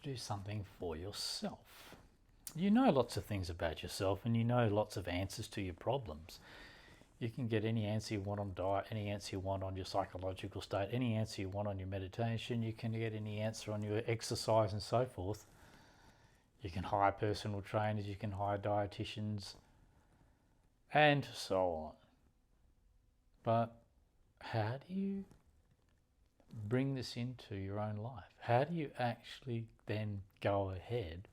do something for yourself. You know lots of things about yourself and you know lots of answers to your problems. You can get any answer you want on diet, any answer you want on your psychological state, any answer you want on your meditation. You can get any answer on your exercise and so forth. You can hire personal trainers, you can hire dietitians, and so on. But how do you bring this into your own life? How do you actually then go ahead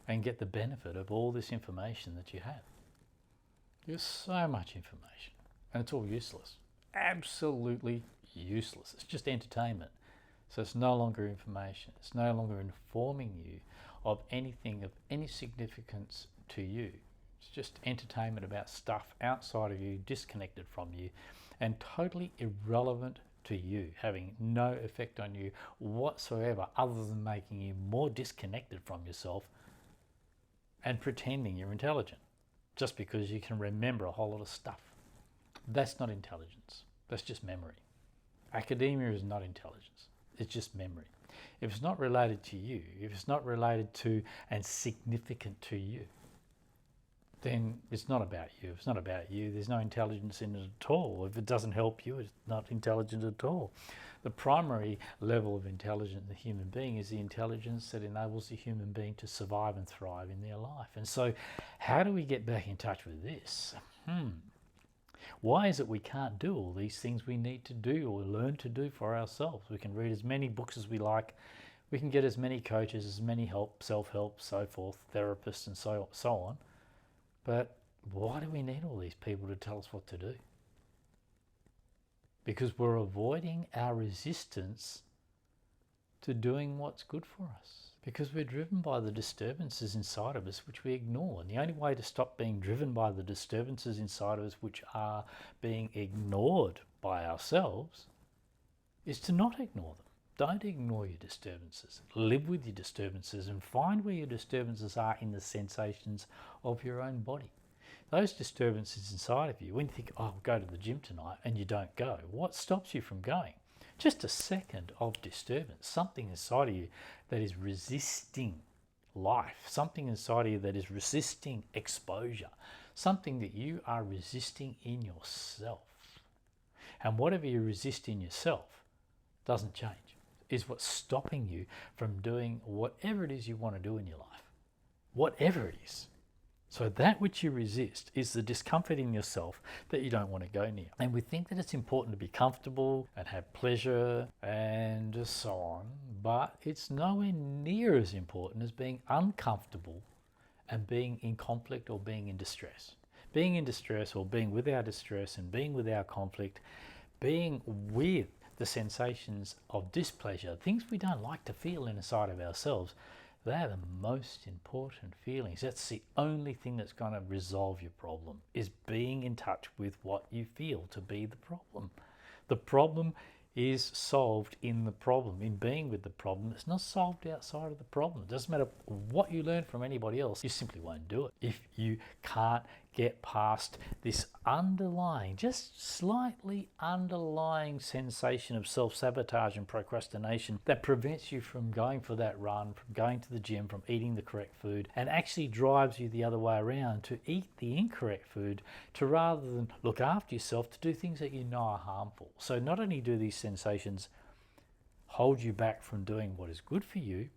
and get the benefit of all this information that you have? There's so much information and it's all useless. Absolutely useless. It's just entertainment. So it's no longer information. It's no longer informing you of anything of any significance to you. It's just entertainment about stuff outside of you, disconnected from you, and totally irrelevant to you, having no effect on you whatsoever other than making you more disconnected from yourself and pretending you're intelligent just because you can remember a whole lot of stuff. That's not intelligence. That's just memory. Academia is not intelligence. It's just memory. If it's not related to you, if it's not related to and significant to you, then it's not about you. If it's not about you, there's no intelligence in it at all. If it doesn't help you, it's not intelligent at all. The primary level of intelligence in the human being is the intelligence that enables the human being to survive and thrive in their life. And so how do we get back in touch with this? Why is it we can't do all these things we need to do or learn to do for ourselves? We can read as many books as we like. We can get as many coaches, as many help, self-help, so forth, therapists and so on. But why do we need all these people to tell us what to do? Because we're avoiding our resistance to doing what's good for us. Because we're driven by the disturbances inside of us, which we ignore. And the only way to stop being driven by the disturbances inside of us, which are being ignored by ourselves, is to not ignore them. Don't ignore your disturbances. Live with your disturbances and find where your disturbances are in the sensations of your own body. Those disturbances inside of you, when you think, oh, I'll go to the gym tonight, and you don't go, what stops you from going? Just a second of disturbance, something inside of you that is resisting life, something inside of you that is resisting exposure, something that you are resisting in yourself. And whatever you resist in yourself doesn't change. Is what's stopping you from doing whatever it is you want to do in your life. Whatever it is. So that which you resist is the discomfort in yourself that you don't want to go near. And we think that it's important to be comfortable and have pleasure and so on, but it's nowhere near as important as being uncomfortable and being in conflict or being in distress. Being in distress or being with our distress and being with our conflict, being with the sensations of displeasure, things we don't like to feel inside of ourselves, they're the most important feelings. That's the only thing that's going to resolve your problem, is being in touch with what you feel to be the problem. The problem is solved in the problem, in being with the problem. It's not solved outside of the problem. It doesn't matter what you learn from anybody else, you simply won't do it if you can't get past this underlying, just slightly underlying sensation of self-sabotage and procrastination that prevents you from going for that run, from going to the gym, from eating the correct food, and actually drives you the other way around to eat the incorrect food, to rather than look after yourself, to do things that you know are harmful. So not only do these sensations hold you back from doing what is good for you,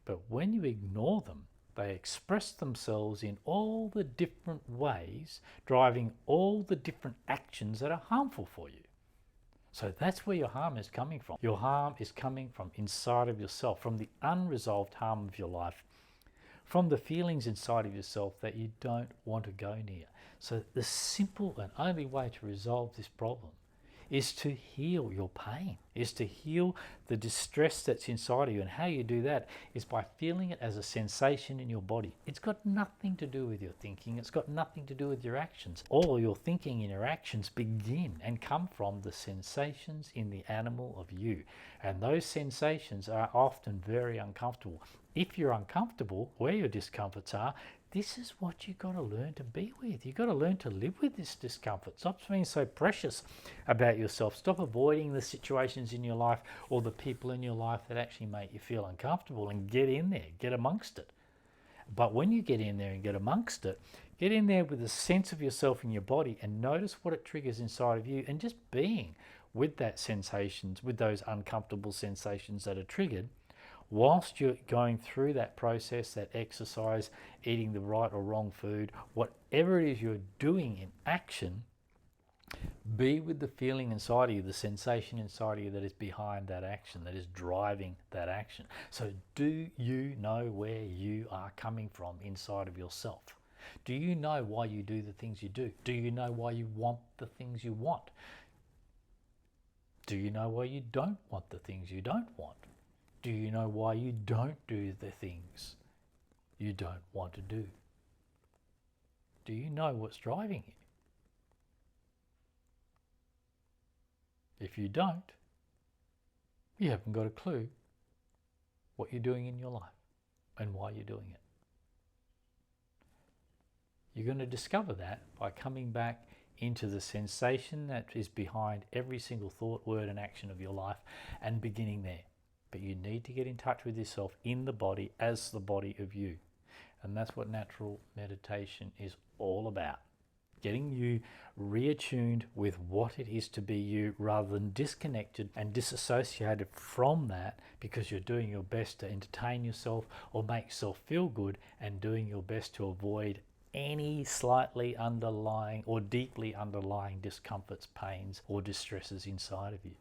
but when you ignore them, they express themselves in all the different ways, driving all the different actions that are harmful for you. So that's where your harm is coming from. Your harm is coming from inside of yourself, from the unresolved harm of your life, from the feelings inside of yourself that you don't want to go near. So the simple and only way to resolve this problem is to heal your pain, is to heal the distress that's inside of you. And how you do that is by feeling it as a sensation in your body. It's got nothing to do with your thinking. It's got nothing to do with your actions. All your thinking and your actions begin and come from the sensations in the animal of you. And those sensations are often very uncomfortable. If you're uncomfortable where your discomforts are, this is what you've got to learn to be with. You've got to learn to live with this discomfort. Stop being so precious about yourself. Stop avoiding the situations situations in your life or the people in your life that actually make you feel uncomfortable, and get in there, get amongst it. But when you get in there and get amongst it, get in there with a sense of yourself in your body and notice what it triggers inside of you, and just being with that sensations, with those uncomfortable sensations that are triggered, whilst you're going through that process, that exercise, eating the right or wrong food, whatever it is you're doing in action, be with the feeling inside of you, the sensation inside of you that is behind that action, that is driving that action. So do you know where you are coming from inside of yourself? Do you know why you do the things you do? Do you know why you want the things you want? Do you know why you don't want the things you don't want? Do you know why you don't do the things you don't want to do? Do you know what's driving you? If you don't, you haven't got a clue what you're doing in your life and why you're doing it. You're going to discover that by coming back into the sensation that is behind every single thought, word and action of your life, and beginning there. But you need to get in touch with yourself in the body as the body of you. And that's what natural meditation is all about. Getting you reattuned with what it is to be you, rather than disconnected and disassociated from that because you're doing your best to entertain yourself or make yourself feel good, and doing your best to avoid any slightly underlying or deeply underlying discomforts, pains or distresses inside of you.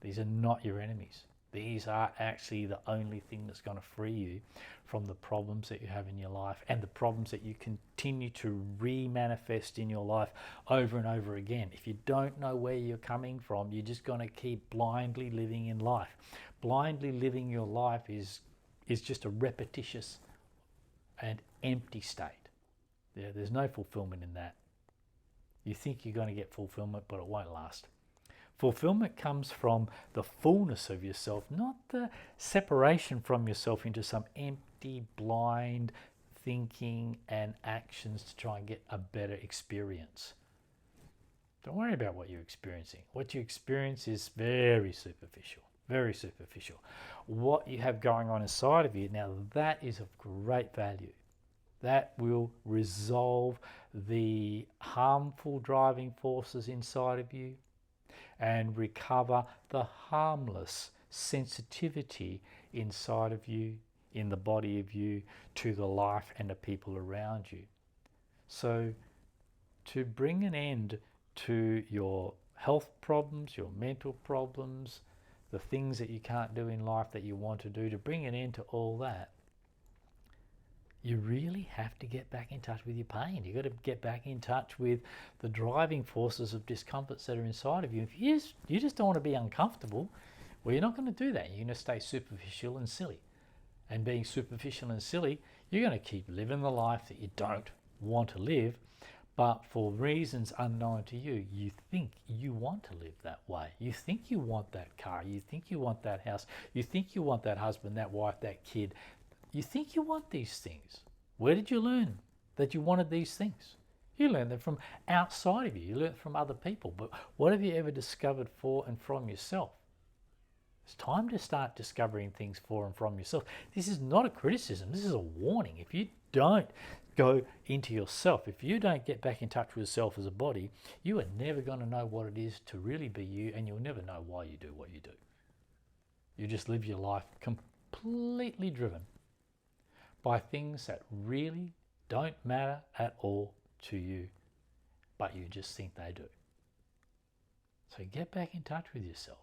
These are not your enemies. These are actually the only thing that's going to free you from the problems that you have in your life, and the problems that you continue to re-manifest in your life over and over again. If you don't know where you're coming from, you're just going to keep blindly living in life. Blindly living your life is just a repetitious and empty state. There's no fulfillment in that. You think you're going to get fulfillment, but it won't last. Fulfillment comes from the fullness of yourself, not the separation from yourself into some empty, blind thinking and actions to try and get a better experience. Don't worry about what you're experiencing. What you experience is very superficial, very superficial. What you have going on inside of you, now that is of great value. That will resolve the harmful driving forces inside of you and recover the harmless sensitivity inside of you, in the body of you, to the life and the people around you. So to bring an end to your health problems, your mental problems, the things that you can't do in life that you want to do, to bring an end to all that, you really have to get back in touch with your pain. You've got to get back in touch with the driving forces of discomforts that are inside of you. If you just don't want to be uncomfortable, well, you're not going to do that. You're going to stay superficial and silly. And being superficial and silly, you're going to keep living the life that you don't want to live, but for reasons unknown to you, you think you want to live that way. You think you want that car. You think you want that house. You think you want that husband, that wife, that kid. You think you want these things. Where did you learn that you wanted these things? You learned them from outside of you. You learned from other people. But what have you ever discovered for and from yourself? It's time to start discovering things for and from yourself. This is not a criticism. This is a warning. If you don't go into yourself, if you don't get back in touch with yourself as a body, you are never going to know what it is to really be you, and you'll never know why you do what you do. You just live your life completely driven by things that really don't matter at all to you, but you just think they do. So get back in touch with yourself.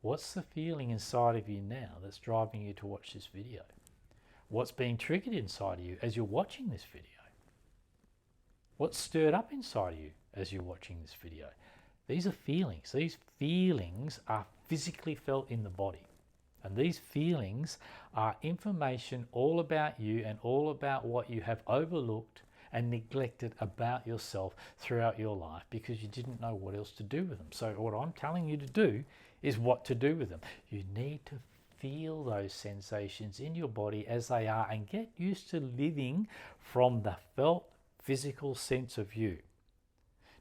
What's the feeling inside of you now that's driving you to watch this video? What's being triggered inside of you as you're watching this video? What's stirred up inside of you as you're watching this video? These are feelings. These feelings are physically felt in the body. And these feelings are information all about you and all about what you have overlooked and neglected about yourself throughout your life because you didn't know what else to do with them. So what I'm telling you to do is what to do with them. You need to feel those sensations in your body as they are and get used to living from the felt physical sense of you.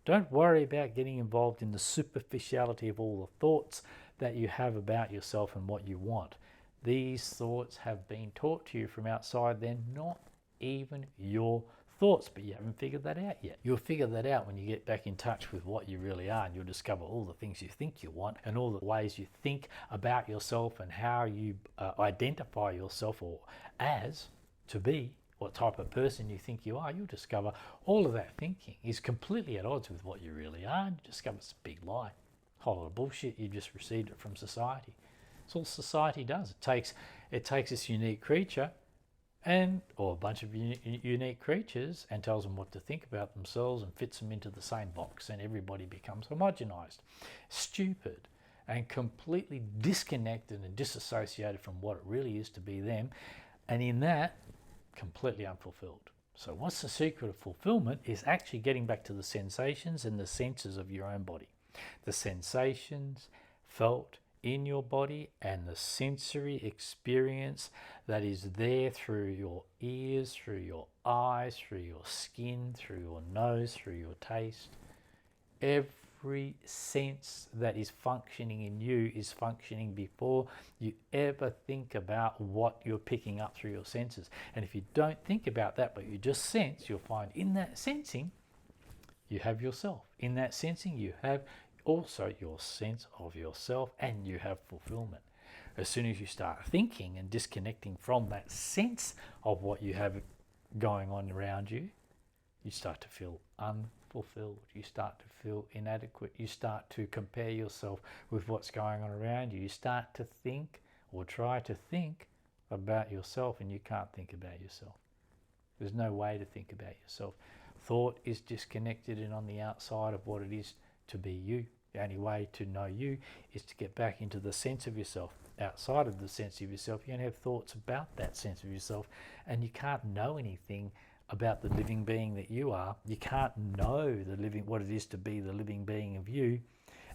Don't worry about getting involved in the superficiality of all the thoughts that you have about yourself and what you want. These thoughts have been taught to you from outside. They're not even your thoughts, but you haven't figured that out yet. You'll figure that out when you get back in touch with what you really are, and you'll discover all the things you think you want and all the ways you think about yourself and how you identify yourself or as to be, what type of person you think you are. You'll discover all of that thinking is completely at odds with what you really are, and you discover it's a big lie. A whole lot of bullshit. You just received it from society. It's all society does. It takes this unique creature or a bunch of unique creatures and tells them what to think about themselves and fits them into the same box, and everybody becomes homogenized, stupid, and completely disconnected and disassociated from what it really is to be them, and in that, completely unfulfilled. So what's the secret of fulfillment is actually getting back to the sensations and the senses of your own body. The sensations felt in your body and the sensory experience that is there through your ears, through your eyes, through your skin, through your nose, through your taste. Every sense that is functioning in you is functioning before you ever think about what you're picking up through your senses. And if you don't think about that, but you just sense, you'll find in that sensing, you have yourself. In that sensing, you have also your sense of yourself, and you have fulfillment. As soon as you start thinking and disconnecting from that sense of what you have going on around you, you start to feel unfulfilled. You start to feel inadequate. You start to compare yourself with what's going on around you. You start to think or try to think about yourself, and you can't think about yourself. There's no way to think about yourself. Thought is disconnected and on the outside of what it is to be you. The only way to know you is to get back into the sense of yourself. Outside of the sense of yourself, you only have thoughts about that sense of yourself, and you can't know anything about the living being that you are. You can't know what it is to be the living being of you,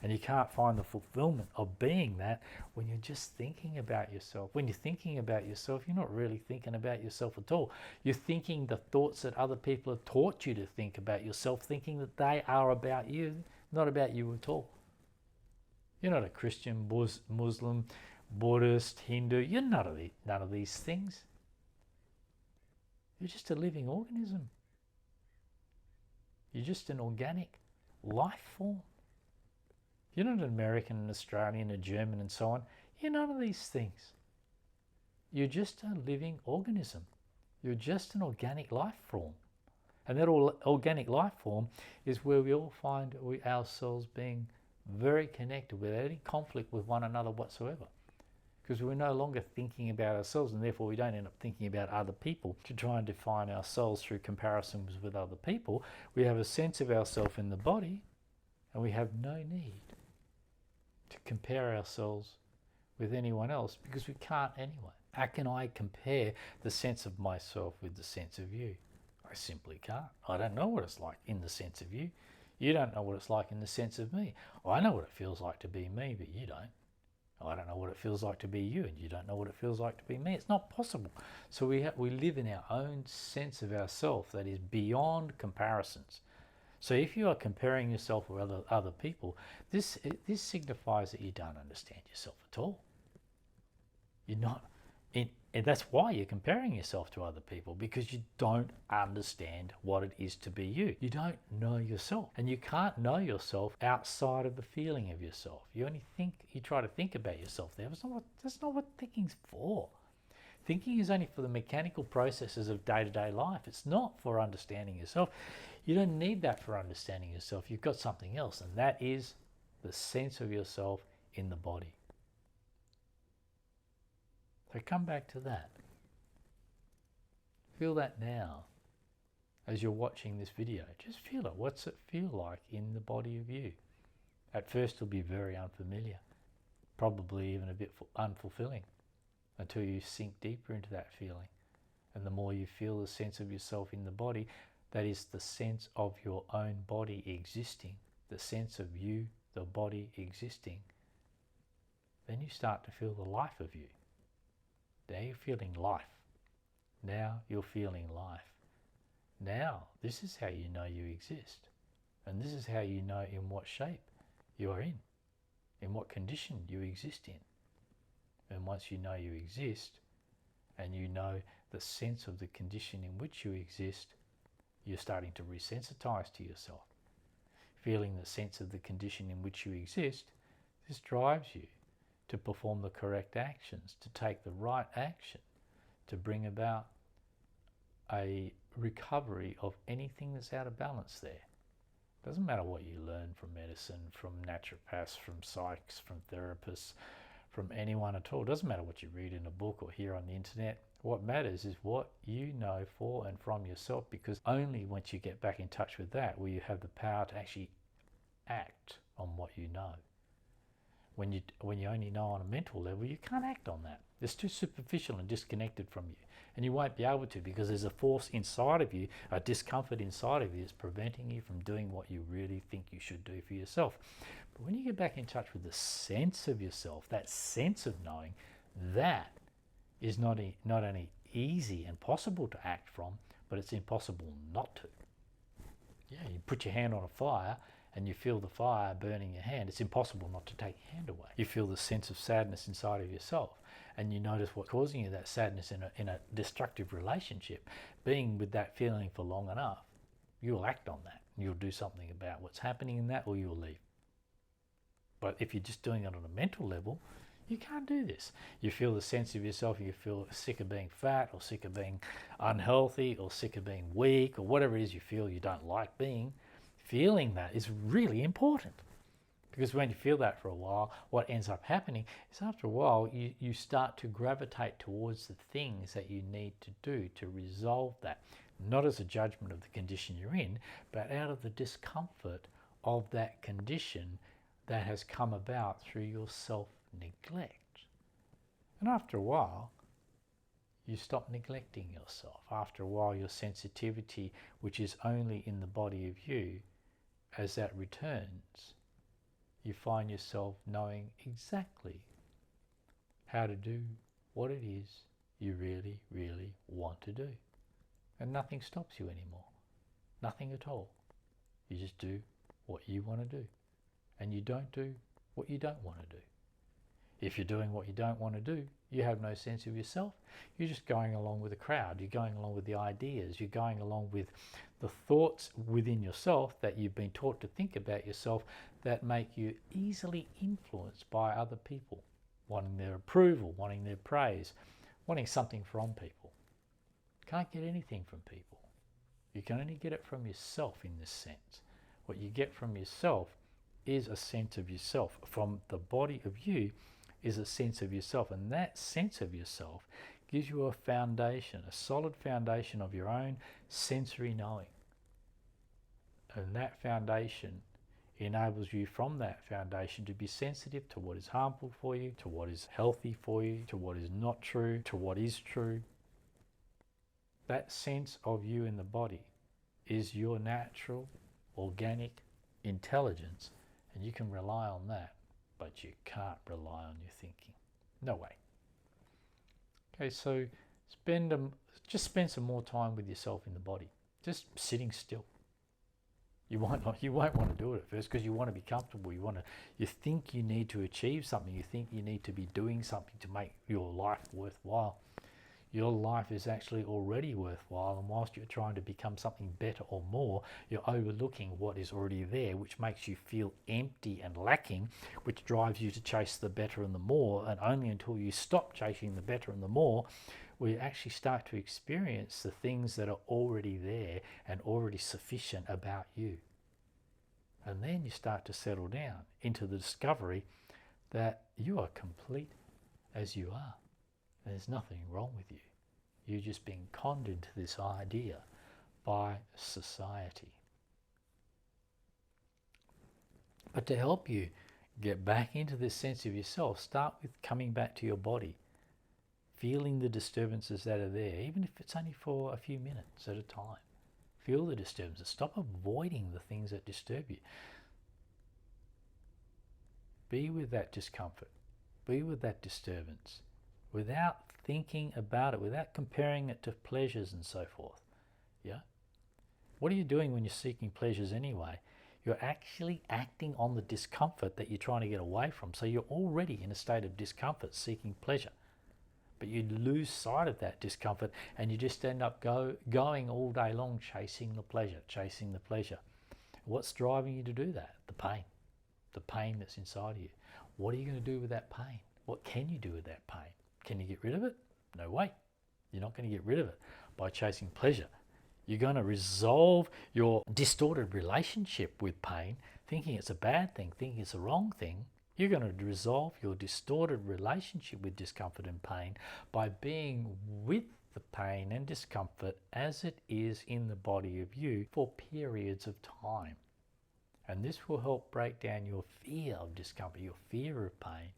and you can't find the fulfillment of being that when you're just thinking about yourself. When you're thinking about yourself, you're not really thinking about yourself at all. You're thinking the thoughts that other people have taught you to think about yourself, thinking that they are about you, not about you at all. You're not a Christian, Muslim, Buddhist, Hindu. You're none of these things. You're just a living organism. You're just an organic life form. You're not an American, an Australian, a German, and so on. You're none of these things. You're just a living organism. You're just an organic life form. And that organic life form is where we all find ourselves being very connected without any conflict with one another whatsoever. Because we're no longer thinking about ourselves, and therefore we don't end up thinking about other people to try and define ourselves through comparisons with other people. We have a sense of ourselves in the body, and we have no need to compare ourselves with anyone else because we can't anyway. How can I compare the sense of myself with the sense of you? I simply can't. I don't know what it's like in the sense of you. You don't know what it's like in the sense of me. I know what it feels like to be me, but you don't. I don't know what it feels like to be you, and you don't know what it feels like to be me. It's not possible. So we live in our own sense of ourself that is beyond comparisons. So if you are comparing yourself with other people, this signifies that you don't understand yourself at all. You're not. And that's why you're comparing yourself to other people, because you don't understand what it is to be you. You don't know yourself, and you can't know yourself outside of the feeling of yourself. You try to think about yourself there. That's not what thinking's for. Thinking is only for the mechanical processes of day-to-day life. It's not for understanding yourself. You don't need that for understanding yourself. You've got something else, and that is the sense of yourself in the body. So come back to that. Feel that now as you're watching this video. Just feel it. What's it feel like in the body of you? At first it'll be very unfamiliar, probably even a bit unfulfilling, until you sink deeper into that feeling. And the more you feel the sense of yourself in the body, that is the sense of your own body existing, the sense of you, the body existing, then you start to feel the life of you. Now you're feeling life. Now you're feeling life. Now, this is how you know you exist. And this is how you know in what shape you are in what condition you exist in. And once you know you exist, and you know the sense of the condition in which you exist, you're starting to resensitize to yourself. Feeling the sense of the condition in which you exist, this drives you to perform the correct actions, to take the right action, to bring about a recovery of anything that's out of balance there. Doesn't matter what you learn from medicine, from naturopaths, from psychs, from therapists, from anyone at all. Doesn't matter what you read in a book or hear on the internet. What matters is what you know for and from yourself, because only once you get back in touch with that will you have the power to actually act on what you know. When you only know on a mental level, you can't act on that. It's too superficial and disconnected from you. And you won't be able to, because there's a force inside of you, a discomfort inside of you that's preventing you from doing what you really think you should do for yourself. But when you get back in touch with the sense of yourself, that sense of knowing, that is not only easy and possible to act from, but it's impossible not to. Yeah, you put your hand on a fire and you feel the fire burning your hand. It's impossible not to take your hand away. You feel the sense of sadness inside of yourself, and you notice what's causing you that sadness in a destructive relationship. Being with that feeling for long enough, you'll act on that. You'll do something about what's happening in that, or you'll leave. But if you're just doing it on a mental level, you can't do this. You feel the sense of yourself, you feel sick of being fat, or sick of being unhealthy, or sick of being weak, or whatever it is you feel you don't like being. Feeling that is really important, because when you feel that for a while, what ends up happening is after a while you start to gravitate towards the things that you need to do to resolve that, not as a judgment of the condition you're in, but out of the discomfort of that condition that has come about through your self-neglect. And after a while, you stop neglecting yourself. After a while, your sensitivity, which is only in the body of you, as that returns, you find yourself knowing exactly how to do what it is you really, really want to do. And nothing stops you anymore. Nothing at all. You just do what you want to do. And you don't do what you don't want to do. If you're doing what you don't want to do, you have no sense of yourself. You're just going along with the crowd. You're going along with the ideas. You're going along with the thoughts within yourself that you've been taught to think about yourself, that make you easily influenced by other people, wanting their approval, wanting their praise, wanting something from people. Can't get anything from people. You can only get it from yourself in this sense. What you get from yourself is a sense of yourself. From the body of you is a sense of yourself, and that sense of yourself gives you a foundation, a solid foundation of your own sensory knowing. And that foundation enables you from that foundation to be sensitive to what is harmful for you, to what is healthy for you, to what is not true, to what is true. That sense of you in the body is your natural, organic intelligence, and you can rely on that, but you can't rely on your thinking. No way. Okay, so just spend some more time with yourself in the body, just sitting still. You won't want to do it at first, because you want to be comfortable. You think you need to achieve something. You think you need to be doing something to make your life worthwhile. Your life is actually already worthwhile, and whilst you're trying to become something better or more, you're overlooking what is already there, which makes you feel empty and lacking, which drives you to chase the better and the more. And only until you stop chasing the better and the more will you actually start to experience the things that are already there and already sufficient about you. And then you start to settle down into the discovery that you are complete as you are. There's nothing wrong with you. You're just being conned into this idea by society. But to help you get back into this sense of yourself, start with coming back to your body, feeling the disturbances that are there, even if it's only for a few minutes at a time. Feel the disturbances. Stop avoiding the things that disturb you. Be with that discomfort. Be with that disturbance, without thinking about it, without comparing it to pleasures and so forth. Yeah? What are you doing when you're seeking pleasures anyway? You're actually acting on the discomfort that you're trying to get away from. So you're already in a state of discomfort, seeking pleasure. But you lose sight of that discomfort and you just end up going all day long chasing the pleasure, chasing the pleasure. What's driving you to do that? The pain that's inside of you. What are you going to do with that pain? What can you do with that pain? Can you get rid of it? No way. You're not going to get rid of it by chasing pleasure. You're going to resolve your distorted relationship with pain, thinking it's a bad thing, thinking it's a wrong thing. You're going to resolve your distorted relationship with discomfort and pain by being with the pain and discomfort as it is in the body of you for periods of time. And this will help break down your fear of discomfort, your fear of pain.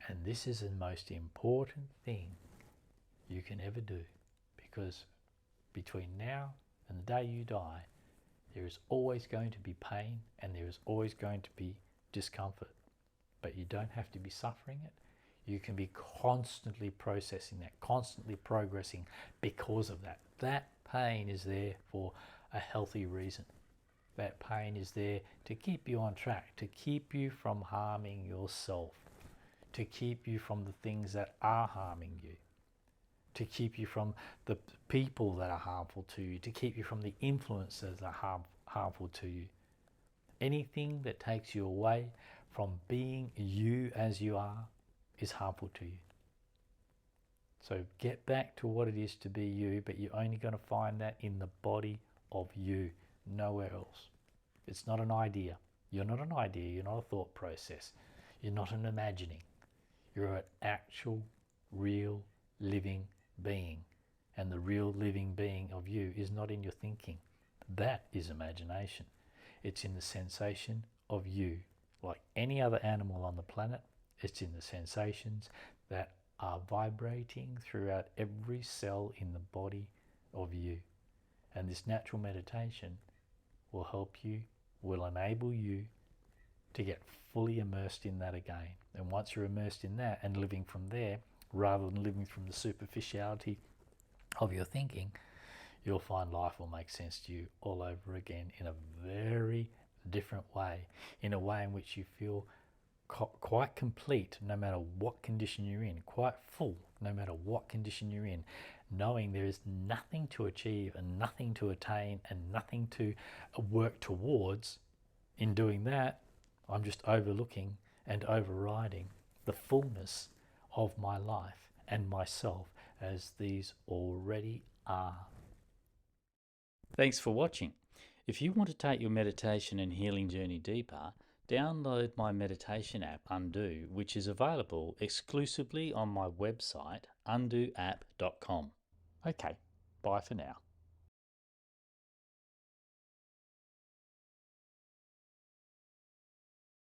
And this is the most important thing you can ever do, because between now and the day you die, there is always going to be pain and there is always going to be discomfort. But you don't have to be suffering it. You can be constantly processing that, constantly progressing because of that. That pain is there for a healthy reason. That pain is there to keep you on track, to keep you from harming yourself, to keep you from the things that are harming you, to keep you from the people that are harmful to you, to keep you from the influences that are harmful to you. Anything that takes you away from being you as you are is harmful to you. So get back to what it is to be you, but you're only going to find that in the body of you, nowhere else. It's not an idea. You're not an idea. You're not a thought process. You're not an imagining. You're an actual, real, living being. And the real living being of you is not in your thinking. That is imagination. It's in the sensation of you. Like any other animal on the planet, it's in the sensations that are vibrating throughout every cell in the body of you. And this natural meditation will help you, will enable you to get fully immersed in that again. And once you're immersed in that and living from there, rather than living from the superficiality of your thinking, you'll find life will make sense to you all over again in a very different way, in a way in which you feel quite complete no matter what condition you're in, quite full no matter what condition you're in, knowing there is nothing to achieve and nothing to attain and nothing to work towards. In doing that, I'm just overlooking and overriding the fullness of my life and myself as these already are. Thanks for watching. If you want to take your meditation and healing journey deeper, download my meditation app Undo, which is available exclusively on my website undoapp.com. Okay, bye for now.